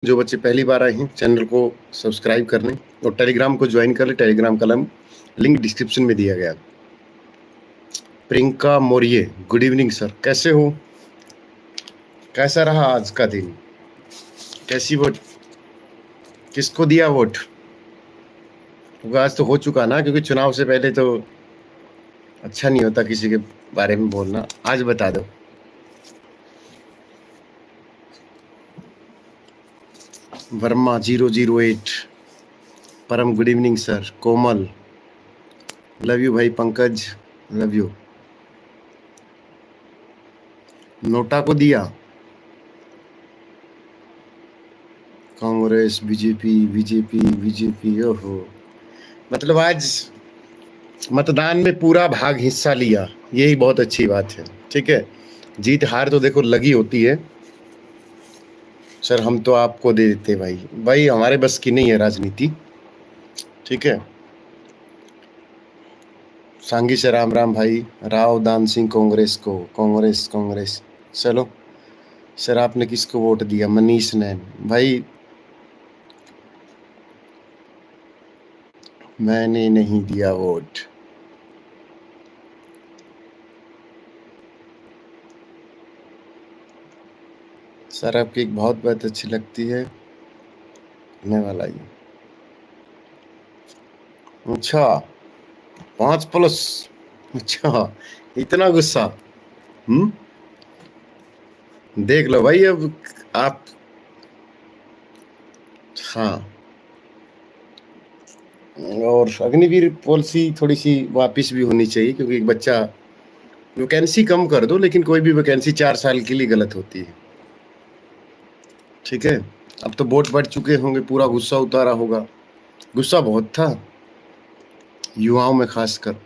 जो बच्चे पहली बार आए हैं चैनल को सब्सक्राइब कर लें और टेलीग्राम को ज्वाइन कर लें। टेलीग्राम का लिंक डिस्क्रिप्शन में दिया गया। Priyanka Maurya, good evening sir, कैसे हो? कैसा रहा आज का दिन? कैसी वोट, किसको दिया वोट? क्योंकि आज तो हो चुका ना, क्योंकि चुनाव से पहले तो अच्छा नहीं होता किसी के बारे में बोलना। आज बता दो। वर्मा 008, परम good evening sir. Komal, love you भाई। Pankaj, love you. नोटा को दिया। कांग्रेस, बीजेपी बीजेपी बीजेपी, ओहो, मतलब आज मतदान में पूरा भाग हिस्सा लिया, यही बहुत अच्छी बात है। ठीक है, जीत हार तो देखो लगी होती है। सर हम तो आपको दे देते भाई, भाई हमारे बस की नहीं है राजनीति। ठीक है, सांगी से राम राम भाई। राव दान सिंह कांग्रेस को, कांग्रेस कांग्रेस। चलो सर, आपने किसको वोट दिया? मनीष नैन भाई, मैंने नहीं दिया वोट। सर आपकी एक बहुत बात अच्छी लगती है, मैं वाला ही। अच्छा, 5+। अच्छा, इतना गुस्सा? देख लो भाई अब आप। हाँ, और अग्निवीर पॉलिसी थोड़ी सी वापिस भी होनी चाहिए, क्योंकि एक बच्चा, वैकेंसी कम कर दो, लेकिन कोई भी वैकेंसी 4 साल के लिए गलत होती है। ठीक है, अब तो वोट बढ़ चुके होंगे, पूरा गुस्सा उतारा होगा। गुस्सा बहुत था युवाओं में, खासकर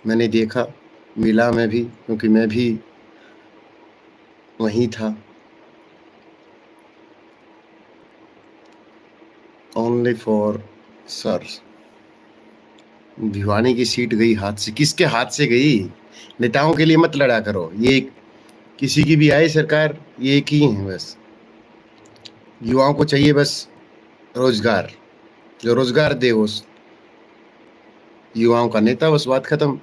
मैंने देखा, मिला में भी, क्योंकि मैं भी वहीं था। ओनली फॉर सर, भिवानी की सीट गई हाथ से। किसके हाथ से गई? नेताओं के लिए मत लड़ा करो, ये किसी की भी आए सरकार, ये एक ही है बस। युवाओं को चाहिए बस रोजगार, जो रोजगार दे उस युवाओं का नेता, बस बात खत्म।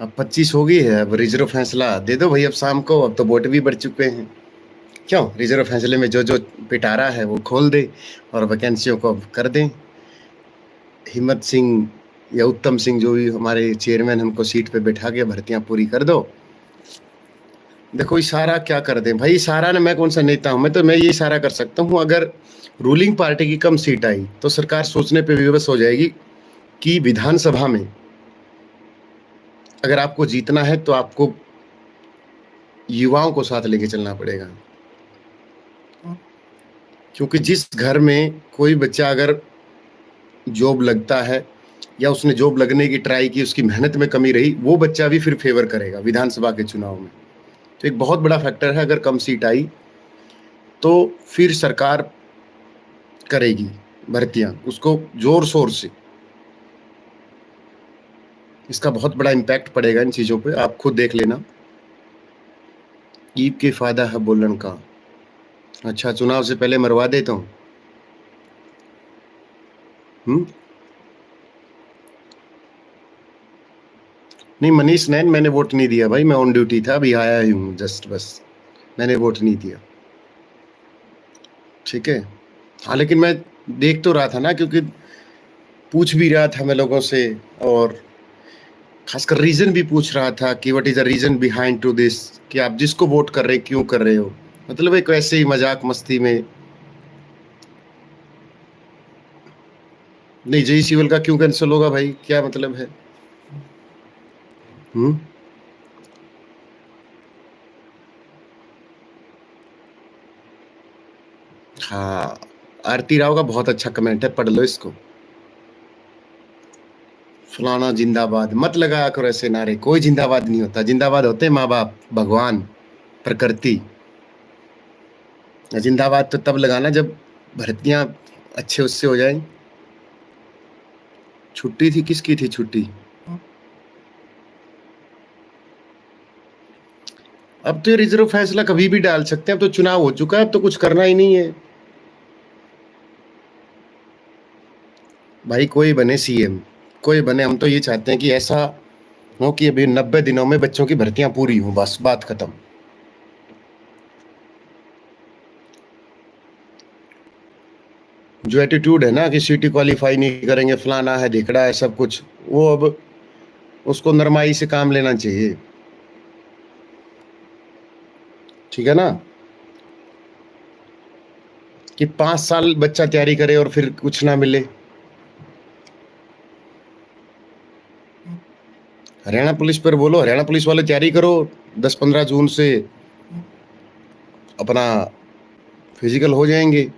अब 25 हो गई है, अब रिजर्व फैसला दे दो भाई अब शाम को। अब तो वोट भी बढ़ चुके हैं, क्यों रिजर्व फैसले में जो जो पिटारा है वो खोल दे और वैकेंसियों को अब कर दें। हिम्मत सिंह या उत्तम सिंह, जो भी हमारे चेयरमैन, हमको सीट पे बैठा के भर्तियां पूरी कर दो। देखो इशारा क्या कर दें भाई, इशारा ने, मैं कौन सा नेता हूं? मैं ये इशारा कर सकता हूं, अगर रूलिंग पार्टी की कम सीट आई तो सरकार सोचने पे विवश हो जाएगी कि विधानसभा में अगर आपको जीतना है तो आपको युवाओं को साथ लेके चलना पड़ेगा। क्योंकि जिस घर में कोई बच्चा अगर जॉब लगता है या उसने जॉब लगने की ट्राई की, उसकी मेहनत में कमी रही, वो बच्चा भी फिर फेवर करेगा विधानसभा के चुनाव में। तो एक बहुत बड़ा फैक्टर है, अगर कम सीट आई तो फिर सरकार करेगी भर्तियां, उसको जोर शोर से। इसका बहुत बड़ा इम्पैक्ट पड़ेगा इन चीजों पे, आप खुद देख लेना। ईब के फायदा है बोलन का। अच्छा, चुनाव से पहले मरवा देता हूँ। नहीं मनीष नैन, मैंने वोट नहीं दिया भाई, मैं ऑन ड्यूटी था, अभी आया ही हूँ जस्ट, बस मैंने वोट नहीं दिया। ठीक है, हाँ, लेकिन मैं देख तो रहा था ना, क्योंकि पूछ भी रहा था मैं लोगों से, और खासकर रीजन भी पूछ रहा था कि what is the reason behind to this, कि आप जिसको वोट कर रहे क्यों कर रहे हो। मतलब एक वैसे ही मजाक मस्ती में। नहीं, जय सिवल का क्यों कैंसिल होगा भाई, क्या मतलब है? हम्म हाँ, आरती राव का बहुत अच्छा कमेंट है, पढ़ लो इसको। फलाना जिंदाबाद मत लगाया करो ऐसे नारे, कोई जिंदाबाद नहीं होता। जिंदाबाद होते माँ बाप, भगवान, प्रकृति। जिंदाबाद तो तब लगाना जब भर्तियां अच्छे उससे हो जाए। छुट्टी थी, किसकी थी छुट्टी? अब तो ये रिजर्व फैसला कभी भी डाल सकते हैं, अब तो चुनाव हो चुका है, अब तो कुछ करना ही नहीं है भाई। कोई बने सीएम, कोई बने, हम तो ये चाहते हैं कि ऐसा हो कि अभी 90 दिनों में बच्चों की भर्तियां पूरी हों, बस बात खत्म। जो एटीट्यूड है ना कि सीटी क्वालिफाई नहीं करेंगे, फलाना है ढिकड़ा है सब कुछ, वो अब उसको नरमाई से काम लेना चाहिए, ठीक है ना। कि 5 साल बच्चा तैयारी करे और फिर कुछ ना मिले। हरियाणा पुलिस पर बोलो, हरियाणा पुलिस वाले तैयारी करो, 10-15 जून से अपना फिजिकल हो जाएंगे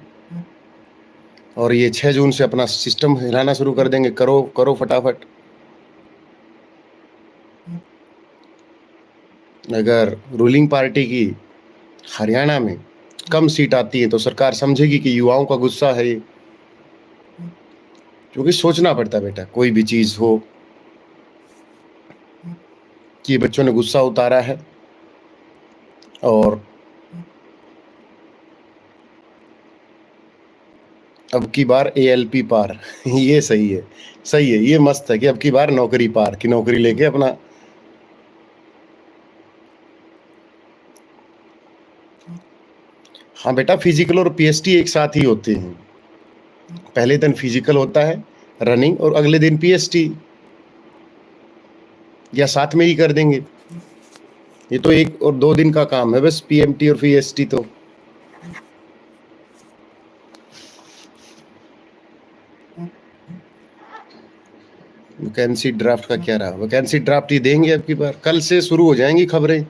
और ये 6 जून से अपना सिस्टम हिलाना शुरू कर देंगे। करो करो फटाफट। अगर रूलिंग पार्टी की हरियाणा में कम सीट आती है तो सरकार समझेगी कि युवाओं का गुस्सा है ये, क्योंकि सोचना पड़ता है बेटा, कोई भी चीज हो कि बच्चों ने गुस्सा उतारा है और अब की बार एएलपी पार ये सही है, सही है, ये मस्त है कि अब की बार नौकरी पार की नौकरी लेके अपना। हाँ बेटा, फिजिकल और पीएसटी एक साथ ही होते हैं। पहले दिन फिजिकल होता है रनिंग और अगले दिन पीएसटी, या साथ में ही कर देंगे। ये तो 1 और 2 दिन का काम है बस, पीएमटी और पीएसटी तो। वैकेंसी ड्राफ्ट का क्या रहा? वैकेंसी ड्राफ्ट ही देंगे अब की बार, कल से शुरू हो जाएंगी खबरें।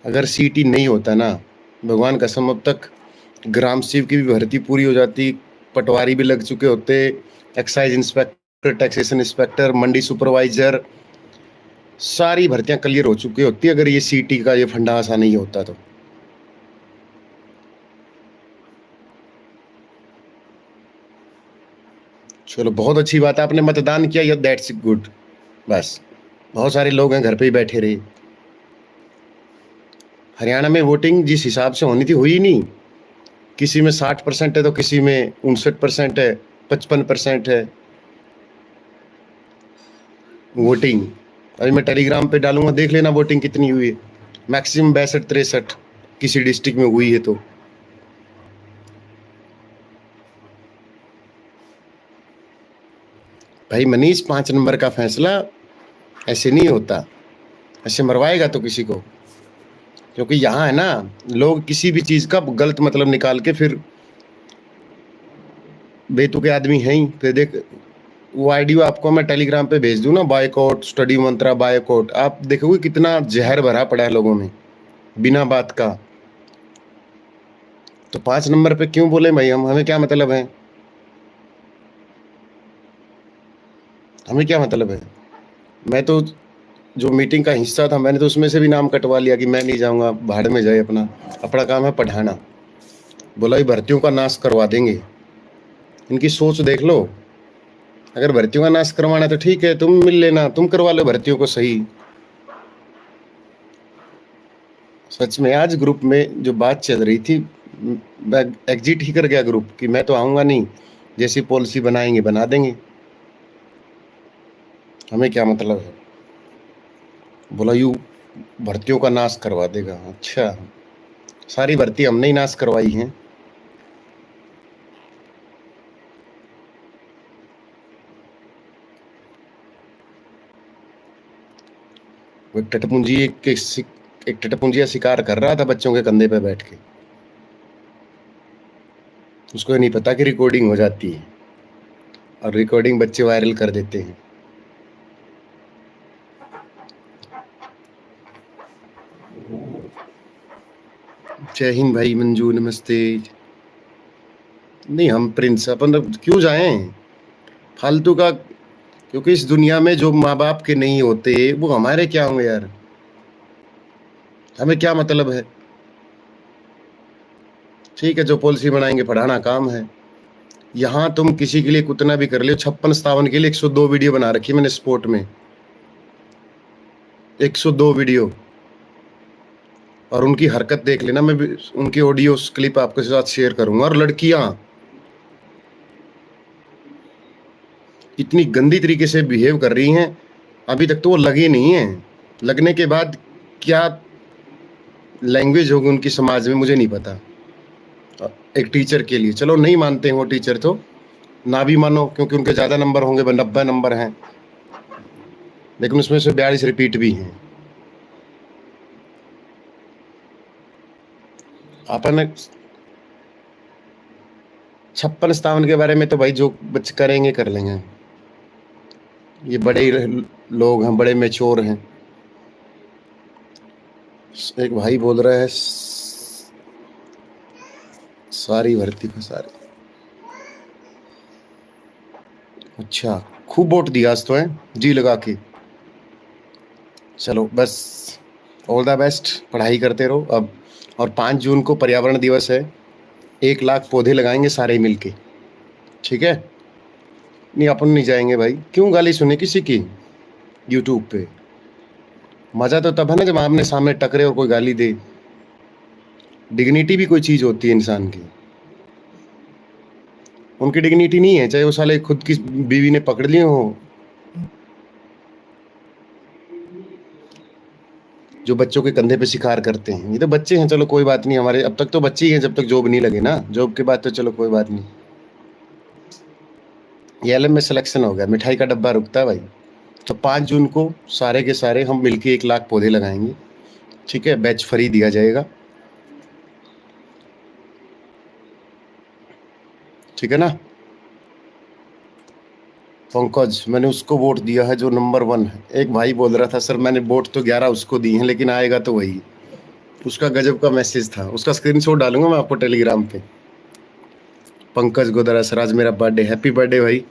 अगर सीटी नहीं होता ना, भगवान कसम, अब तक ग्राम सेवक की भी भर्ती पूरी हो जाती, पटवारी भी लग चुके होते, एक्साइज इंस्पेक्टर, टैक्सेशन इंस्पेक्टर, मंडी सुपरवाइजर, सारी भर्तियां क्लियर हो चुकी होती अगर ये सीटी का ये फंडा ऐसा नहीं होता तो। चलो बहुत अच्छी बात है, आपने मतदान किया, दैट्स गुड। बस बहुत सारे लोग हैं घर पे ही बैठे रहे। हरियाणा में वोटिंग जिस हिसाब से होनी थी हुई नहीं। किसी में 60% है तो किसी में 59% है, 55% है वोटिंग। अभी मैं टेलीग्राम पे डालूंगा, देख लेना वोटिंग कितनी हुई है। मैक्सिमम 62-63 किसी डिस्ट्रिक्ट में हुई है तो। भाई मनीष, 5 नंबर का फैसला ऐसे नहीं होता, ऐसे मरवाएगा तो किसी को। क्योंकि यहाँ है ना, लोग किसी भी चीज का गलत मतलब निकाल के फिर बेतुके आदमी हैं ही। फिर देख, वो आईडियो आपको मैं टेलीग्राम पे भेज दूं ना, बायकॉट स्टडी मंत्रा बायकॉट, आप देखोगे कितना जहर भरा पड़ा है लोगों में बिना बात का। तो 5 नंबर पे क्यों बोले भाई? हम, हमें क्या मतलब है? हमें क्या मतलब है? मैं तो जो मीटिंग का हिस्सा था, मैंने तो उसमें से भी नाम कटवा लिया कि मैं नहीं जाऊंगा, भाड़ में जाए अपना, अपना काम है पढ़ाना। बोला ये भर्तियों का नाश करवा देंगे। इनकी सोच देख लो, अगर भर्तियों का नाश करवाना है तो ठीक है, तुम मिल लेना, तुम करवा लो भर्तियों को सही। सच में आज ग्रुप में जो बात चल रही थी, मैं एग्जिट ही कर गया ग्रुप कि मैं तो आऊंगा नहीं, जैसी पॉलिसी बनाएंगे बना देंगे, हमें क्या मतलब है। बोला यू भर्तियों का नाश करवा देगा। अच्छा, सारी भर्ती हमने ही नाश करवाई है। वो टटपुंजी एक टटपुंजिया शिकार कर रहा था बच्चों के कंधे पे बैठ के। उसको नहीं पता कि रिकॉर्डिंग हो जाती है और रिकॉर्डिंग बच्चे वायरल कर देते हैं। जय हिंद भाई मंजू, नमस्ते। नहीं, हम प्रिंस अपन क्यों जाएं फालतू का, क्योंकि इस दुनिया में जो माँ बाप के नहीं होते वो हमारे क्या होंगे यार, हमें क्या मतलब है। ठीक है, जो पॉलिसी बनाएंगे, पढ़ाना काम है। यहाँ तुम किसी के लिए कितना भी कर लियो, 56-57 के लिए 102 वीडियो बना रखी है मैंने स्पोर्ट में, 102 वीडियो। और उनकी हरकत देख लेना, मैं भी उनकी ऑडियो क्लिप आपके साथ शेयर करूंगा। और लड़कियां इतनी गंदी तरीके से बिहेव कर रही हैं, अभी तक तो वो लगी नहीं है। लगने के बाद क्या लैंग्वेज होगी उनकी समाज में मुझे नहीं पता। एक टीचर के लिए, चलो नहीं मानते हैं वो टीचर, तो ना भी मानो क्योंकि उनके ज़्यादा नंबर होंगे, 90 नंबर हैं, लेकिन उसमें से 42 रिपीट भी हैं। अपन 56-57 के बारे में तो भाई जो बच्चे करेंगे कर लेंगे, ये बड़े लोग हैं, बड़े मैच्योर हैं। एक भाई बोल रहा है सारी भर्ती फंसा रही। अच्छा, खूब वोट दिया आज तो है जी लगा के। चलो बस, ऑल द बेस्ट, पढ़ाई करते रहो अब। और 5 जून को पर्यावरण दिवस है, 1 लाख पौधे लगाएंगे सारे मिलके, ठीक है? नहीं अपन नहीं जाएंगे भाई, क्यों गाली सुने किसी की यूट्यूब पे। मजा तो तब है ना जब आमने सामने टकरे और कोई गाली दे। डिग्निटी भी कोई चीज होती है इंसान की, उनकी डिग्निटी नहीं है, चाहे वो साले खुद की बीवी ने पकड़ लिए हो। जो बच्चों के कंधे पे शिकार करते हैं, ये तो बच्चे हैं, चलो कोई बात नहीं, हमारे अब तक तो बच्चे ही हैं जब तक जॉब नहीं लगे ना, जॉब के बाद तो चलो कोई बात नहीं। ये एलएम में सिलेक्शन हो गया, मिठाई का डब्बा रुकता है भाई। तो 5 जून को सारे के सारे हम मिलके 1 लाख पौधे लगाएंगे, ठीक है? बैच फ्री दिया जाएगा, ठीक है ना? पंकज, मैंने उसको वोट दिया है जो नंबर 1 है। एक भाई बोल रहा था सर मैंने वोट तो 11 उसको दिए हैं लेकिन आएगा तो वही। उसका गजब का मैसेज था, उसका स्क्रीनशॉट डालूंगा मैं आपको टेलीग्राम पे। पंकज गोदरा सर आज मेरा बर्थडे, हैप्पी बर्थडे भाई।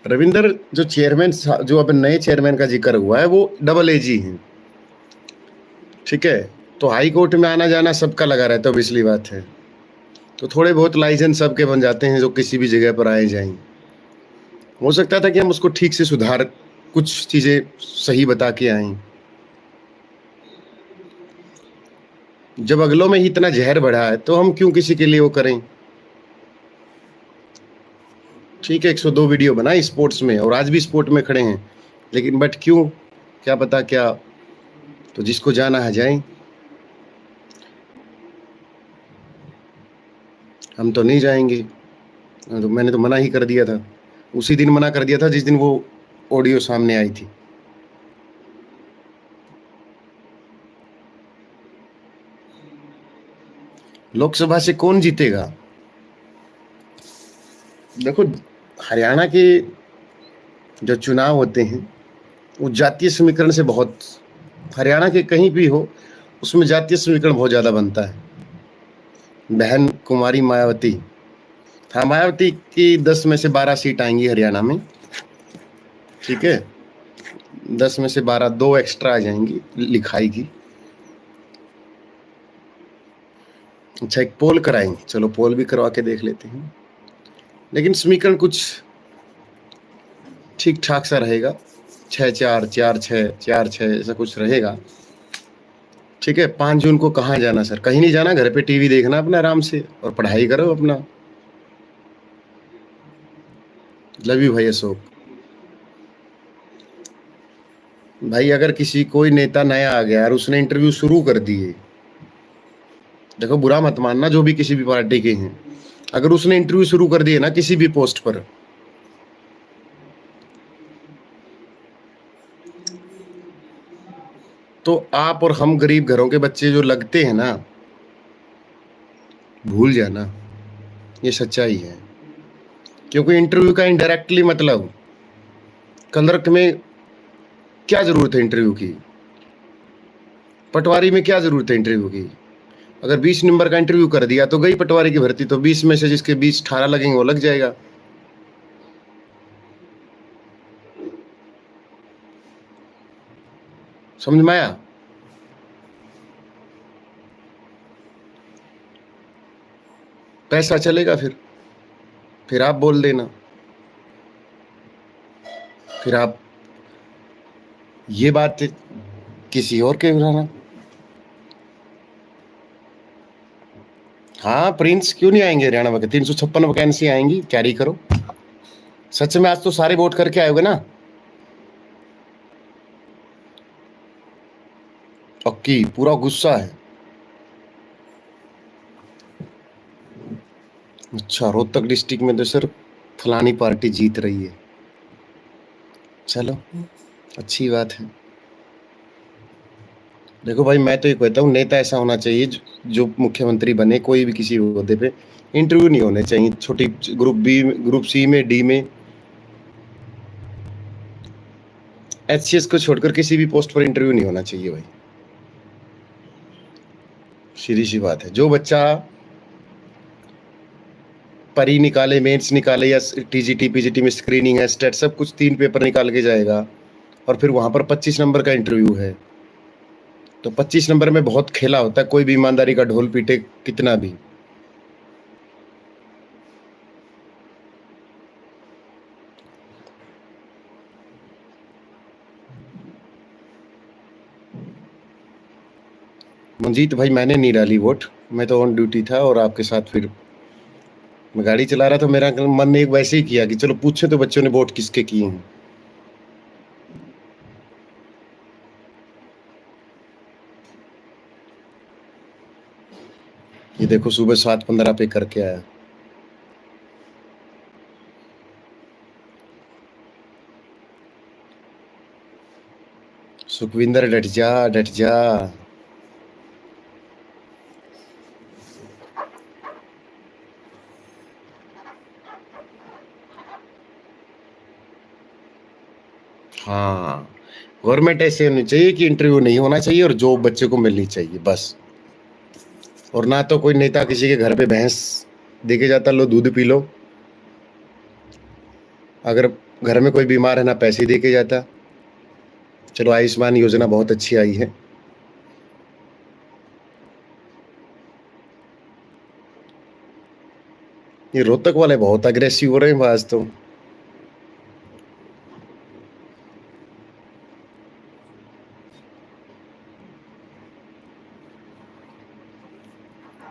रविंदर, जो चेयरमैन, जो अब नए चेयरमैन का जिक्र हुआ है वो डबल एजी हैं, ठीक है? तो हाई कोर्ट में आना जाना सबका लगा रहता है, पिछली बात है, तो थोड़े बहुत लाइसेंस सबके बन जाते हैं जो किसी भी जगह पर आए जाएं। हो सकता था कि हम उसको ठीक से सुधार, कुछ चीजें सही बता के आए। जब अगलों में ही इतना जहर बढ़ा है तो हम क्यों किसी के लिए वो करें? ठीक है, 102 वीडियो बनाई स्पोर्ट्स में और आज भी स्पोर्ट में खड़े हैं, लेकिन बट क्यों, क्या पता क्या, तो जिसको जाना है जाए, हम तो नहीं जाएंगे। तो मैंने तो मना ही कर दिया था, उसी दिन मना कर दिया था जिस दिन वो ऑडियो सामने आई थी। लोकसभा से कौन जीतेगा? देखो, हरियाणा के जो चुनाव होते हैं वो जातीय समीकरण से बहुत, हरियाणा के कहीं भी हो उसमें जातीय समीकरण बहुत ज्यादा बनता है। बहन कुमारी मायावती, हाँ मायावती की 10 में से 12 सीट आएंगी हरियाणा में, ठीक है? 10 में से 12, 2 एक्स्ट्रा आ जाएंगी लिखाई की। अच्छा, एक पोल कराएंगे, चलो पोल भी करवा के देख लेते हैं, लेकिन समीकरण कुछ ठीक ठाक सा रहेगा, 6-4, 4-6, 4-6 ऐसा कुछ रहेगा, ठीक है? 5 जून को कहाँ जाना सर? कहीं नहीं जाना, घर पे टीवी देखना अपना आराम से और पढ़ाई करो अपना। लव यू भाई अशोक। भाई अगर किसी कोई नेता नया आ गया और उसने इंटरव्यू शुरू कर दिए, देखो बुरा मत मानना जो भी किसी भी पार्टी के हैं, अगर उसने इंटरव्यू शुरू कर दिए ना किसी भी पोस्ट पर, तो आप और हम गरीब घरों के बच्चे जो लगते हैं ना, भूल जाना, ये सच्चाई है। क्योंकि इंटरव्यू का इनडायरेक्टली मतलब, क्लर्क में क्या जरूरत है इंटरव्यू की? पटवारी में क्या जरूरत है इंटरव्यू की? अगर 20 नंबर का इंटरव्यू कर दिया तो गई पटवारी की भर्ती, तो 20 में से जिसके 20-18 लगेंगे वो लग जाएगा। समझ में आया? कैसा चलेगा फिर आप बोल देना, फिर आप ये बात किसी और के बनाना। हाँ, प्रिंस क्यों नहीं आएंगे हरियाणा में? 356 वैकेंसी आएंगी, कैरी करो। सच में आज तो सारे वोट करके आए होगे ना? पक्की, पूरा गुस्सा है। अच्छा, रोहतक डिस्ट्रिक्ट में तो सर फलानी पार्टी जीत रही है। चलो, अच्छी बात है। देखो भाई, मैं तो ये कहता हूँ, नेता ऐसा होना चाहिए जो मुख्यमंत्री बने, कोई भी किसी ओहदे पे इंटरव्यू नहीं होने चाहिए। छोटी ग्रुप बी, ग्रुप सी में, डी में, एचसीएस को छोड़कर किसी भी पोस्ट पर इंटरव्यू नहीं होना चाहिए भाई। सीधी सी बात है। जो बच्चा परी निकाले, मेंस निकाले, या टीजीटी पीजीटी में स्क्रीनिंग है, स्टेट, सब कुछ 3 पेपर निकाल के जाएगा, और फिर वहां पर 25 नंबर का इंटरव्यू है, तो 25 नंबर में बहुत खेला होता है। कोई भी ईमानदारी का ढोल पीटे कितना भी। मंजीत भाई, मैंने नहीं डाली वोट, मैं तो ऑन ड्यूटी था, और आपके साथ फिर मैं गाड़ी चला रहा था। मेरा मन ने एक वैसे ही किया कि चलो पूछे तो बच्चों ने वोट किसके किए हैं। ये देखो, सुबह 7:15 पे करके आया। सुखविंदर, डट जा, डट जा। हाँ, गवर्नमेंट ऐसे होनी चाहिए कि इंटरव्यू नहीं होना चाहिए और जॉब बच्चे को मिलनी चाहिए बस। और ना तो कोई नेता किसी के घर पे भैंस देके जाता, लो दूध पी लो। अगर घर में कोई बीमार है, ना पैसे दे के जाता। चलो, आयुष्मान योजना बहुत अच्छी आई है। ये रोहतक वाले बहुत अग्रेसिव हो रहे हैं आज तो।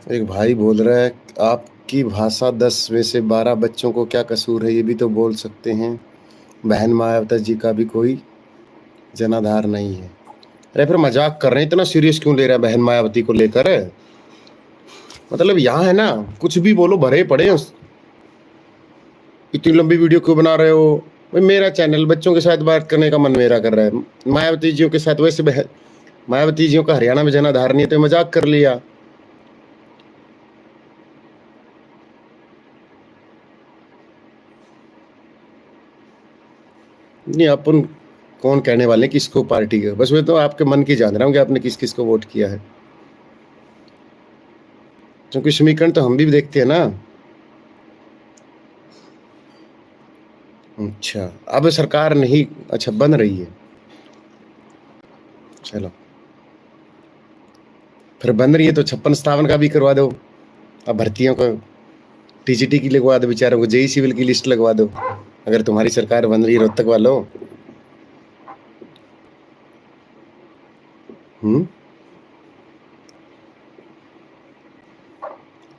एक भाई बोल रहा है, आपकी भाषा 10 में से 12 बच्चों को क्या कसूर है, ये भी तो बोल सकते हैं। बहन मायावती जी का भी कोई जनाधार नहीं है। अरे फिर मजाक कर रहे हैं, इतना सीरियस क्यों ले रहा है बहन मायावती को लेकर? मतलब यहाँ है ना, कुछ भी बोलो, भरे पड़े हैं। इतनी लंबी वीडियो क्यों बना रहे हो? भाई, मेरा चैनल, बच्चों के साथ बात करने का मन मेरा कर रहा है। मायावती जियों के साथ, वैसे मायावती जियों का हरियाणा में जनाधार नहीं है, तो मजाक कर लिया। नहीं, अपन कौन कहने वाले किसको पार्टी के, बस मैं तो आपके मन की जान रहा हूँ कि आपने किस किस को वोट किया है। क्योंकि समीकरण तो हम भी देखते हैं ना। अच्छा, अब सरकार नहीं, अच्छा बन रही है। चलो, फिर बन रही है तो 56-57 का भी करवा दो। अब भर्तियों को, टीजीटी की लगवा दो, बेचारों को जेई सिविल की लिस्ट लगवा दो, अगर तुम्हारी सरकार बन रही है रोहतक वालों।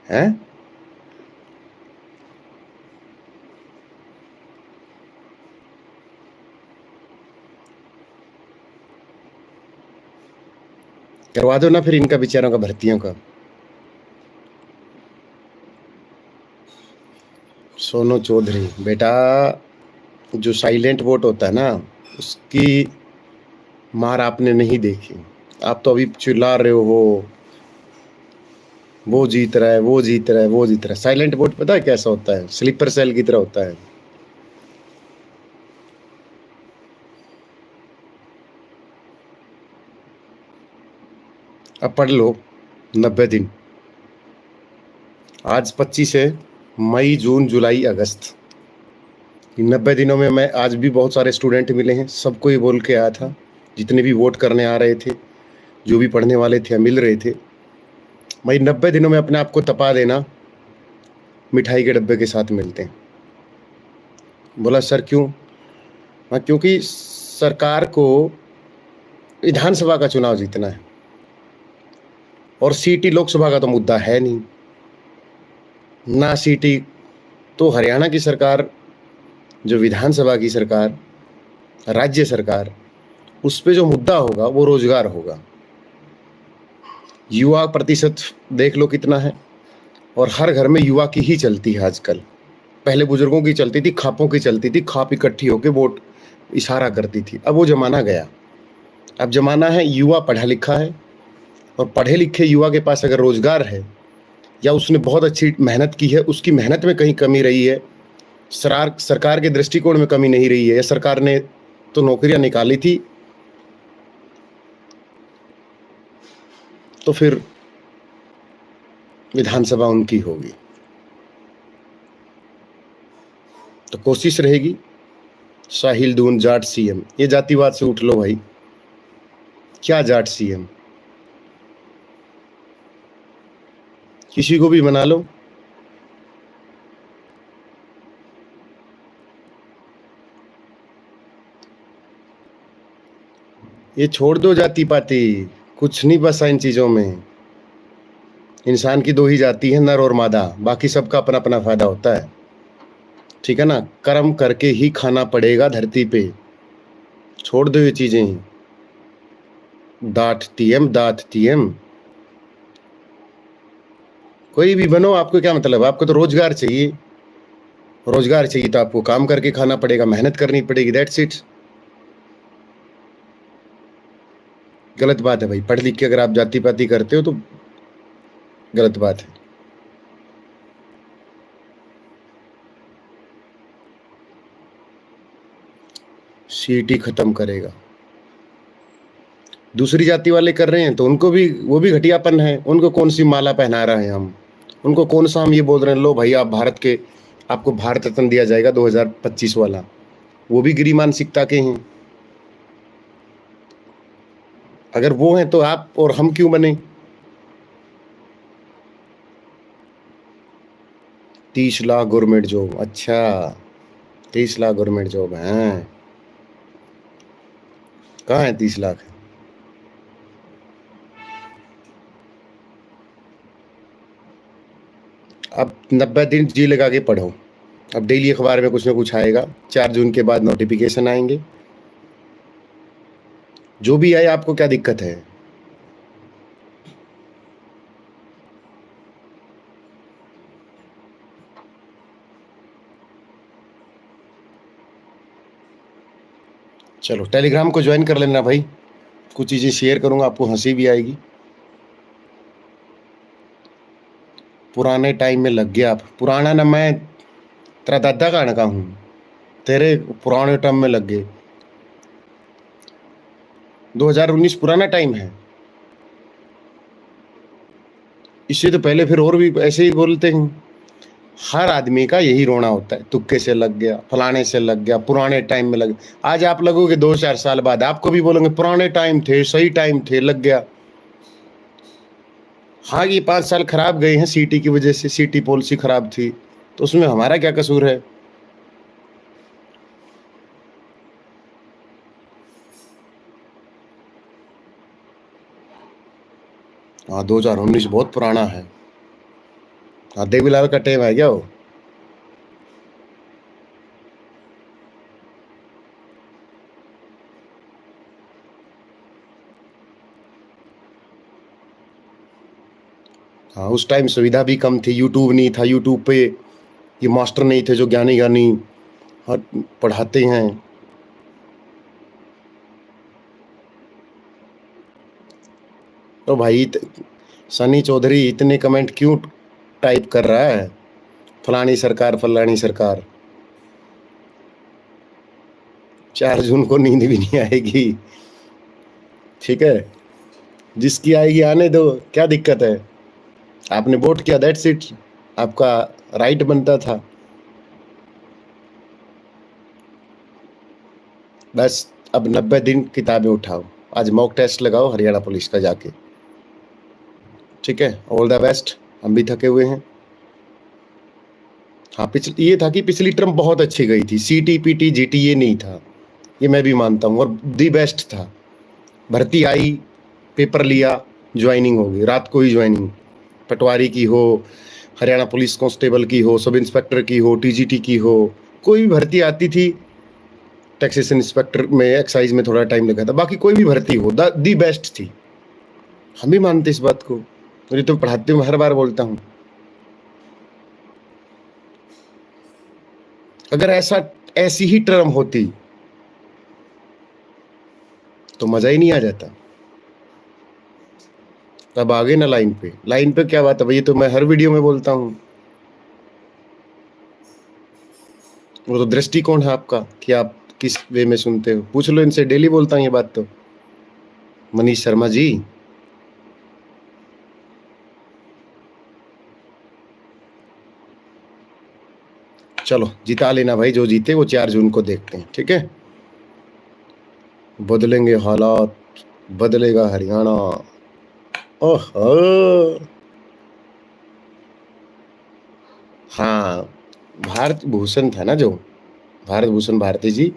हैं? करवा दो ना फिर इनका, बेचारों का, भर्तियों का। सोनू चौधरी बेटा, जो साइलेंट वोट होता है ना, उसकी मार आपने नहीं देखी। आप तो अभी चिल्ला रहे हो, वो जीत रहा है, वो जीत रहा है, वो जीत रहा है। साइलेंट वोट पता है कैसा होता है? स्लीपर सेल की तरह होता है। अब पढ़ लो, 90 दिन। आज 25 है, मई, जून, जुलाई, अगस्त। 90 दिनों में मैं, आज भी बहुत सारे स्टूडेंट मिले हैं, सबको ये बोल के आया था, जितने भी वोट करने आ रहे थे, जो भी पढ़ने वाले थे, मिल रहे थे, भाई 90 दिनों में अपने आप को तपा देना, मिठाई के डब्बे के साथ मिलते हैं। बोला सर क्यों? क्योंकि सरकार को विधानसभा का चुनाव जीतना है और सीटी लोकसभा का तो मुद्दा है नहीं ना। सीटी तो हरियाणा की सरकार, जो विधानसभा की सरकार, राज्य सरकार, उस पे जो मुद्दा होगा वो रोजगार होगा। युवा प्रतिशत देख लो कितना है, और हर घर में युवा की ही चलती है आजकल। पहले बुजुर्गों की चलती थी, खापों की चलती थी, खाप इकट्ठी होकर वोट इशारा करती थी। अब वो जमाना गया। अब जमाना है युवा पढ़ा लिखा है, और पढ़े लिखे युवा के पास अगर रोजगार है या उसने बहुत अच्छी मेहनत की है, उसकी मेहनत में कहीं कमी रही है, सरकार के दृष्टिकोण में कमी नहीं रही है, या सरकार ने तो नौकरियां निकाली थी, तो फिर विधानसभा उनकी होगी। तो कोशिश रहेगी साहिल दून जाट सीएम। ये जातिवाद से उठ लो भाई, क्या जाट सीएम? किसी को भी बना लो। ये छोड़ दो जाति पाति, कुछ नहीं बसा इन चीजों में। इंसान की दो ही जाति है, नर और मादा, बाकी सबका अपना अपना फायदा होता है। ठीक है ना? कर्म करके ही खाना पड़ेगा धरती पे। छोड़ दो ये चीजें। दाट टीएम कोई भी बनो, आपको क्या मतलब? आपको तो रोजगार चाहिए। रोजगार चाहिए तो आपको काम करके खाना पड़ेगा, मेहनत करनी पड़ेगी, दैट्स इट। गलत बात है भाई, पढ़ लिख के अगर आप जाति पाति करते हो तो गलत बात है। सीटी खत्म करेगा। दूसरी जाति वाले कर रहे हैं तो उनको भी, वो भी घटियापन है। उनको कौन सी माला पहना रहे हैं हम? उनको कौन सा हम ये बोल रहे हैं लो भाई आप भारत के, आपको भारत रत्न दिया जाएगा 2025 वाला? वो भी गिरी मानसिकता के हैं। अगर वो हैं तो आप और हम क्यों बने? 30 लाख गवर्नमेंट जॉब। अच्छा, 30 लाख गवर्नमेंट जॉब है। कहाँ है 30 लाख? अब 90 दिन जी लगा के पढ़ो। अब डेली अखबार में कुछ ना कुछ आएगा। 4 जून के बाद नोटिफिकेशन आएंगे। जो भी आए, आपको क्या दिक्कत है? चलो टेलीग्राम को ज्वाइन कर लेना भाई, कुछ चीजें शेयर करूंगा, आपको हंसी भी आएगी। पुराने टाइम में लग गया आप। पुराना ना मैं तेरा दादा का का हूं, तेरे पुराने टाइम में लग गए। 2019 पुराना टाइम है। इससे तो पहले फिर और भी ऐसे ही बोलते हैं। हर आदमी का यही रोना होता है, तुक्के से लग गया, फलाने से लग गया, पुराने टाइम में लग। आज आप लगोगे 2-4 साल बाद, आपको भी बोलेंगे पुराने टाइम थे, सही टाइम थे, लग गया। हाँ, ये 5 साल खराब गए हैं सीटी की वजह से, सीटी पॉलिसी खराब थी, तो उसमें हमारा क्या कसूर है? हाँ, 2019 बहुत पुराना है। हाँ, देवीलाल का टाइम है क्या वो? हाँ, उस टाइम सुविधा भी कम थी, यूट्यूब नहीं था, यूट्यूब पे ये मास्टर नहीं थे जो ज्ञानी ज्ञानी और पढ़ाते हैं। तो भाई सनी चौधरी इतने कमेंट क्यों टाइप कर रहा है? फलानी सरकार, फलानी सरकार। 4 जून को नींद भी नहीं आएगी। ठीक है, जिसकी आएगी आने दो, क्या दिक्कत है? आपने वोट किया, दैट्स इट, आपका राइट बनता था। बस अब 90 दिन किताबें उठाओ। आज मॉक टेस्ट लगाओ हरियाणा पुलिस का जाके। ठीक है, ऑल द बेस्ट। हम भी थके हुए हैं। हाँ, ये था कि पिछली टर्म बहुत अच्छी गई थी, सीटी पीटी जीटी ये नहीं था, ये मैं भी मानता हूँ, और दी बेस्ट था। भर्ती आई, पेपर लिया, ज्वाइनिंग हो गई, रात को ही ज्वाइनिंग, पटवारी की हो, हरियाणा पुलिस कांस्टेबल की हो, सब इंस्पेक्टर की हो, टीजीटी की हो, कोई भी भर्ती आती थी। टैक्सेशन इंस्पेक्टर में, एक्साइज में थोड़ा टाइम लगा था, बाकी कोई भी भर्ती हो दी बेस्ट थी। हम भी मानते इस बात को, मुझे तो पढ़ाते हुए हर बार बोलता हूँ। अगर ऐसी ही टर्म होती तो मजा ही नहीं आ जाता। तब आगे ना लाइन पे क्या बात है भाई, तो मैं हर वीडियो में बोलता हूँ। वो तो दृष्टिकोण है आपका कि आप किस वे में सुनते हो, पूछ लो इनसे, डेली बोलता हूँ ये बात तो। मनीष शर्मा जी, चलो जिता लेना भाई, जो जीते वो 4 जून को देखते हैं, ठीक है। बदलेंगे हालात, बदलेगा हरियाणा। ओहो, हाँ, भारत भूषण था ना जो, भारत भूषण भारती जी,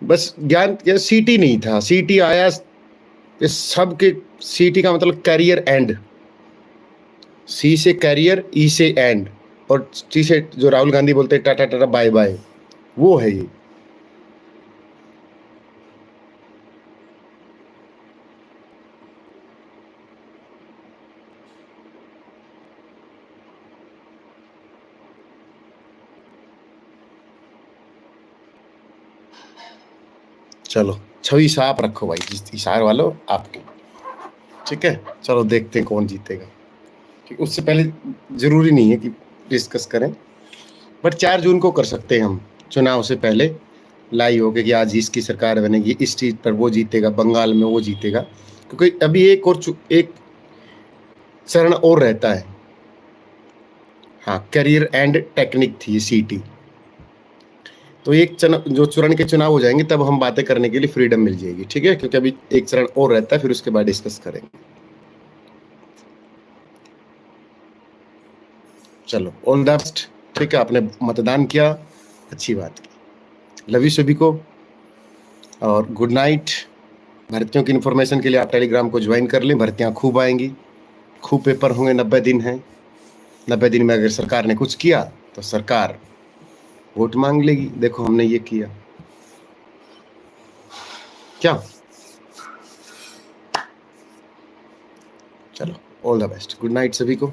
बस ज्ञान सीटी नहीं था, सीटी आया इस सब के, सीटी का मतलब कैरियर एंड, सी से कैरियर, ई से एंड, और टी से जो राहुल गांधी बोलते हैं टाटा टाटा बाय बाय, वो है ये। चलो छवि साफ रखो भाई, जिस इशार वालों आपकी, ठीक है। चलो देखते हैं कौन जीतेगा, ठीक, उससे पहले जरूरी नहीं है कि डिस्कस करें, बट 4 जून को कर सकते हैं हम, चुनाव से पहले लाइव हो गया कि आज इसकी सरकार बनेगी, इस चीज पर वो जीतेगा, बंगाल में वो जीतेगा, क्योंकि अभी एक चरण और रहता है। हाँ, करियर एंड टेक्निक थी सीटी, तो एक जो चरण के चुनाव हो जाएंगे तब हम बातें करने के लिए फ्रीडम मिल जाएगी, ठीक है, क्योंकि अभी एक चरण और रहता है, फिर उसके बाद डिस्कस करेंगे। चलो ऑल द बेस्ट, ठीक है, आपने मतदान किया, अच्छी बात की, लव यू सभी को, और गुड नाइट। भर्तियों की इन्फॉर्मेशन के लिए आप टेलीग्राम को ज्वाइन कर लें, भर्तियां खूब आएंगी, खूब पेपर होंगे, 90 दिन है, 90 दिन में अगर सरकार ने कुछ किया तो सरकार वोट मांग लेगी, देखो हमने ये किया क्या। चलो all the best, good night सभी को।